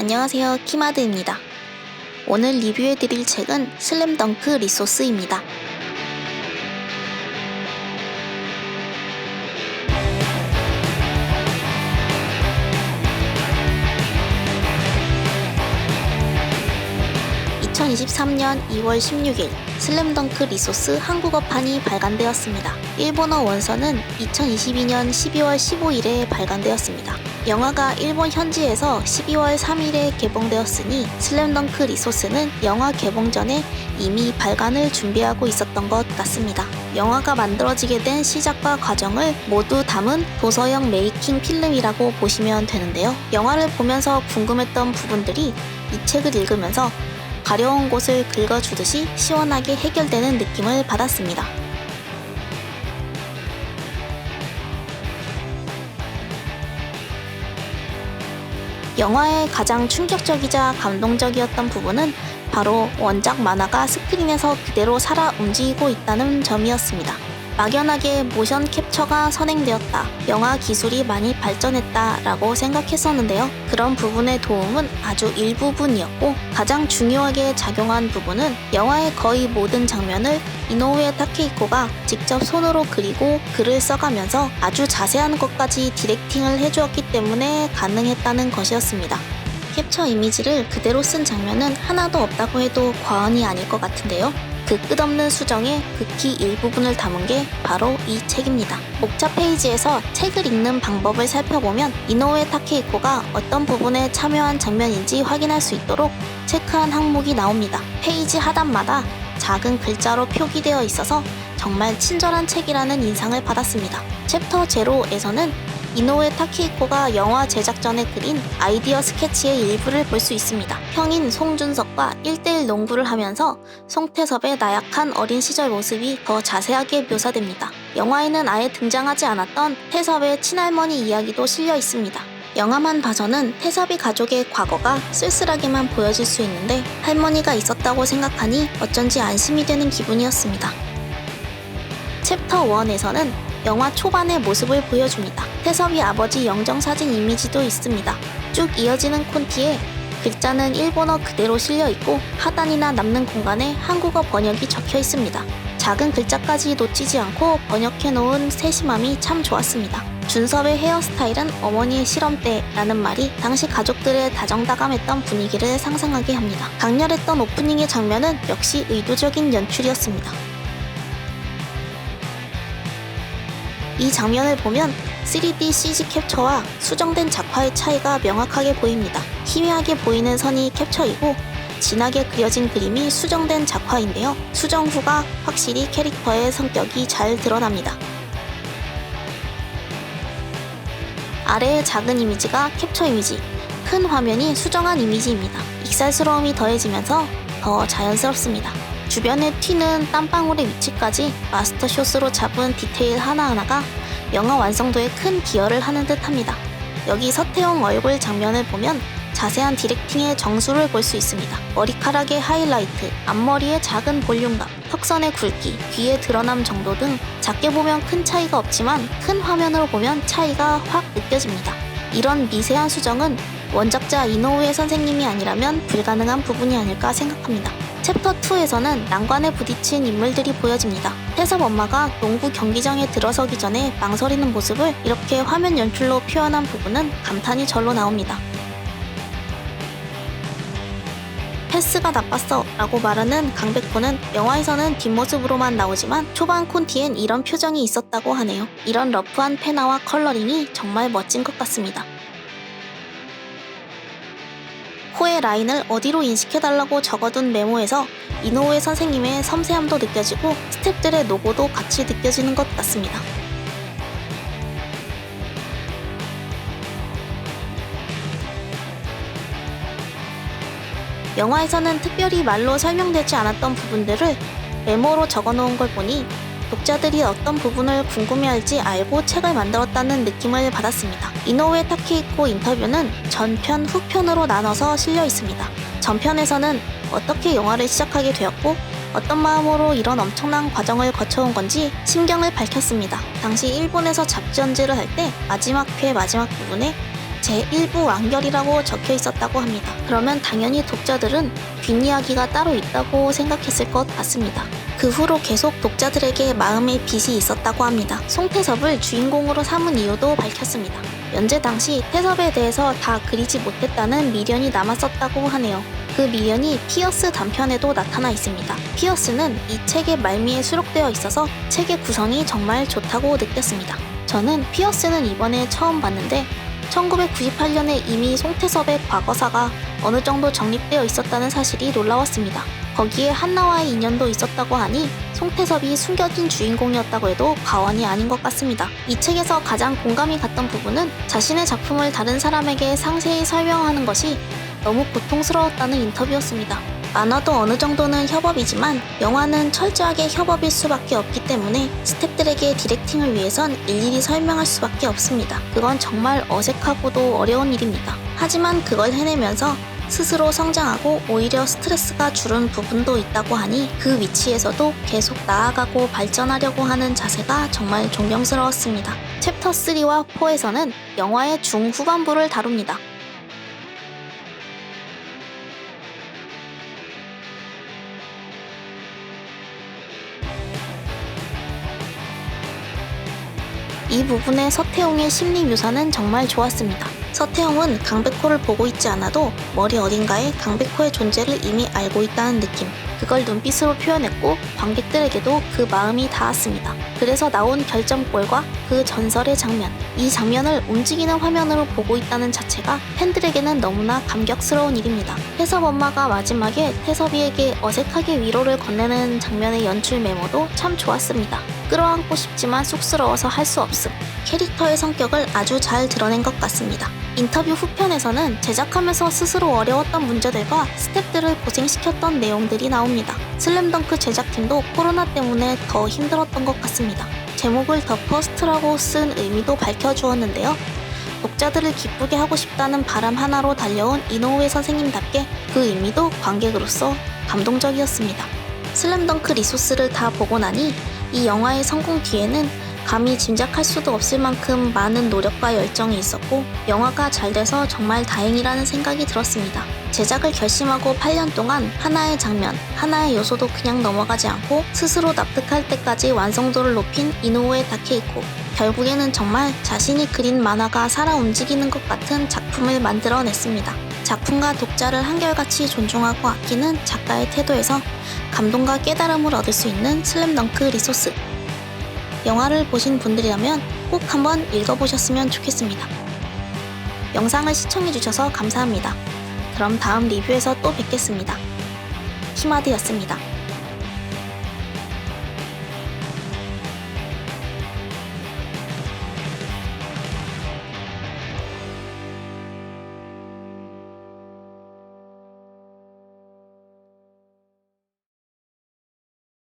안녕하세요, 키마드입니다. 오늘 리뷰해드릴 책은 슬램덩크 리소스입니다. (2023년 2월 16일) 슬램덩크 리소스 한국어판이 발간되었습니다. 일본어 원서는 2022년 12월 15일에 발간되었습니다. 영화가 일본 현지에서 12월 3일에 개봉되었으니 슬램덩크 리소스는 영화 개봉 전에 이미 발간을 준비하고 있었던 것 같습니다. 영화가 만들어지게 된 시작과 과정을 모두 담은 도서형 메이킹 필름이라고 보시면 되는데요. 영화를 보면서 궁금했던 부분들이 이 책을 읽으면서 가려운 곳을 긁어주듯이 시원하게 해결되는 느낌을 받았습니다. 영화의 가장 충격적이자 감동적이었던 부분은 바로 원작 만화가 스크린에서 그대로 살아 움직이고 있다는 점이었습니다. 막연하게 모션 캡처가 선행되었다, 영화 기술이 많이 발전했다 라고 생각했었는데요. 그런 부분의 도움은 아주 일부분이었고, 가장 중요하게 작용한 부분은 영화의 거의 모든 장면을 이노우에 타케이코가 직접 손으로 그리고 글을 써가면서 아주 자세한 것까지 디렉팅을 해주었기 때문에 가능했다는 것이었습니다. 캡처 이미지를 그대로 쓴 장면은 하나도 없다고 해도 과언이 아닐 것 같은데요. 그 끝없는 수정의 극히 일부분을 담은 게 바로 이 책입니다. 목차 페이지에서 책을 읽는 방법을 살펴보면 이노우에 타케이코가 어떤 부분에 참여한 장면인지 확인할 수 있도록 체크한 항목이 나옵니다. 페이지 하단마다 작은 글자로 표기되어 있어서 정말 친절한 책이라는 인상을 받았습니다. 챕터 0에서는 이노우에 타케이코가 영화 제작 전에 그린 아이디어 스케치의 일부를 볼 수 있습니다. 형인 송준석과 1대1 농구를 하면서 송태섭의 나약한 어린 시절 모습이 더 자세하게 묘사됩니다. 영화에는 아예 등장하지 않았던 태섭의 친할머니 이야기도 실려 있습니다. 영화만 봐서는 태섭이 가족의 과거가 쓸쓸하게만 보여질 수 있는데 할머니가 있었다고 생각하니 어쩐지 안심이 되는 기분이었습니다. 챕터 1에서는 영화 초반의 모습을 보여줍니다. 태섭이 아버지 영정사진 이미지도 있습니다. 쭉 이어지는 콘티에 글자는 일본어 그대로 실려있고 하단이나 남는 공간에 한국어 번역이 적혀 있습니다. 작은 글자까지 놓치지 않고 번역해놓은 세심함이 참 좋았습니다. 준섭의 헤어스타일은 어머니의 실험때라는 말이 당시 가족들의 다정다감했던 분위기를 상상하게 합니다. 강렬했던 오프닝의 장면은 역시 의도적인 연출이었습니다. 이 장면을 보면 3D CG 캡처와 수정된 작화의 차이가 명확하게 보입니다. 희미하게 보이는 선이 캡처이고 진하게 그려진 그림이 수정된 작화인데요. 수정 후가 확실히 캐릭터의 성격이 잘 드러납니다. 아래의 작은 이미지가 캡처 이미지, 큰 화면이 수정한 이미지입니다. 익살스러움이 더해지면서 더 자연스럽습니다. 주변에 튀는 땀방울의 위치까지 마스터샷으로 잡은 디테일 하나하나가 영화 완성도에 큰 기여를 하는 듯합니다. 여기 서태웅 얼굴 장면을 보면 자세한 디렉팅의 정수를 볼 수 있습니다. 머리카락의 하이라이트, 앞머리의 작은 볼륨감, 턱선의 굵기, 귀의 드러남 정도 등 작게 보면 큰 차이가 없지만 큰 화면으로 보면 차이가 확 느껴집니다. 이런 미세한 수정은 원작자 이노우에 선생님이 아니라면 불가능한 부분이 아닐까 생각합니다. 챕터 2에서는 난관에 부딪힌 인물들이 보여집니다. 태섭 엄마가 농구 경기장에 들어서기 전에 망설이는 모습을 이렇게 화면 연출로 표현한 부분은 감탄이 절로 나옵니다. 패스가 나빴어 라고 말하는 강백호는 영화에서는 뒷모습으로만 나오지만 초반 콘티엔 이런 표정이 있었다고 하네요. 이런 러프한 페나와 컬러링이 정말 멋진 것 같습니다. 코의 라인을 어디로 인식해달라고 적어둔 메모에서 이노우에 선생님의 섬세함도 느껴지고 스태프들의 노고도 같이 느껴지는 것 같습니다. 영화에서는 특별히 말로 설명되지 않았던 부분들을 메모로 적어놓은 걸 보니 독자들이 어떤 부분을 궁금해할지 알고 책을 만들었다는 느낌을 받았습니다. 이노우에 타케이코 인터뷰는 전편, 후편으로 나눠서 실려 있습니다. 전편에서는 어떻게 영화를 시작하게 되었고 어떤 마음으로 이런 엄청난 과정을 거쳐온 건지 심경을 밝혔습니다. 당시 일본에서 잡지연재를 할 때 마지막 회 마지막 부분에 제1부 완결이라고 적혀 있었다고 합니다. 그러면 당연히 독자들은 뒷이야기가 따로 있다고 생각했을 것 같습니다. 그 후로 계속 독자들에게 마음의 빚이 있었다고 합니다. 송태섭을 주인공으로 삼은 이유도 밝혔습니다. 연재 당시 태섭에 대해서 다 그리지 못했다는 미련이 남았었다고 하네요. 그 미련이 피어스 단편에도 나타나 있습니다. 피어스는 이 책의 말미에 수록되어 있어서 책의 구성이 정말 좋다고 느꼈습니다. 저는 피어스는 이번에 처음 봤는데 1998년에 이미 송태섭의 과거사가 어느 정도 정립되어 있었다는 사실이 놀라웠습니다. 거기에 한나와의 인연도 있었다고 하니 송태섭이 숨겨진 주인공이었다고 해도 과언이 아닌 것 같습니다. 이 책에서 가장 공감이 갔던 부분은 자신의 작품을 다른 사람에게 상세히 설명하는 것이 너무 고통스러웠다는 인터뷰였습니다. 만화도 어느 정도는 협업이지만 영화는 철저하게 협업일 수밖에 없기 때문에 스태프들에게 디렉팅을 위해선 일일이 설명할 수밖에 없습니다. 그건 정말 어색하고도 어려운 일입니다. 하지만 그걸 해내면서 스스로 성장하고 오히려 스트레스가 줄은 부분도 있다고 하니 그 위치에서도 계속 나아가고 발전하려고 하는 자세가 정말 존경스러웠습니다. 챕터 3와 4에서는 영화의 중후반부를 다룹니다. 이 부분의 서태웅의 심리 묘사는 정말 좋았습니다. 서태웅은 강백호를 보고 있지 않아도 머리 어딘가에 강백호의 존재를 이미 알고 있다는 느낌. 그걸 눈빛으로 표현했고 관객들에게도 그 마음이 닿았습니다. 그래서 나온 결정골과 그 전설의 장면. 이 장면을 움직이는 화면으로 보고 있다는 자체가 팬들에게는 너무나 감격스러운 일입니다. 태섭 엄마가 마지막에 태섭이에게 어색하게 위로를 건네는 장면의 연출 메모도 참 좋았습니다. 끌어안고 싶지만 쑥스러워서 할 수 없음. 캐릭터의 성격을 아주 잘 드러낸 것 같습니다. 인터뷰 후편에서는 제작하면서 스스로 어려웠던 문제들과 스태프들을 고생시켰던 내용들이 나옵니다. 슬램덩크 제작팀도 코로나 때문에 더 힘들었던 것 같습니다. 제목을 더 퍼스트라고 쓴 의미도 밝혀주었는데요. 독자들을 기쁘게 하고 싶다는 바람 하나로 달려온 이노우에 선생님답게 그 의미도 관객으로서 감동적이었습니다. 슬램덩크 리소스를 다 보고 나니 이 영화의 성공 뒤에는 감히 짐작할 수도 없을 만큼 많은 노력과 열정이 있었고 영화가 잘 돼서 정말 다행이라는 생각이 들었습니다. 제작을 결심하고 8년 동안 하나의 장면, 하나의 요소도 그냥 넘어가지 않고 스스로 납득할 때까지 완성도를 높인 이노우에 다케이코. 결국에는 정말 자신이 그린 만화가 살아 움직이는 것 같은 작품을 만들어냈습니다. 작품과 독자를 한결같이 존중하고 아끼는 작가의 태도에서 감동과 깨달음을 얻을 수 있는 슬램덩크 리소스. 영화를 보신 분들이라면 꼭 한번 읽어보셨으면 좋겠습니다. 영상을 시청해주셔서 감사합니다. 그럼 다음 리뷰에서 또 뵙겠습니다. 히마드였습니다.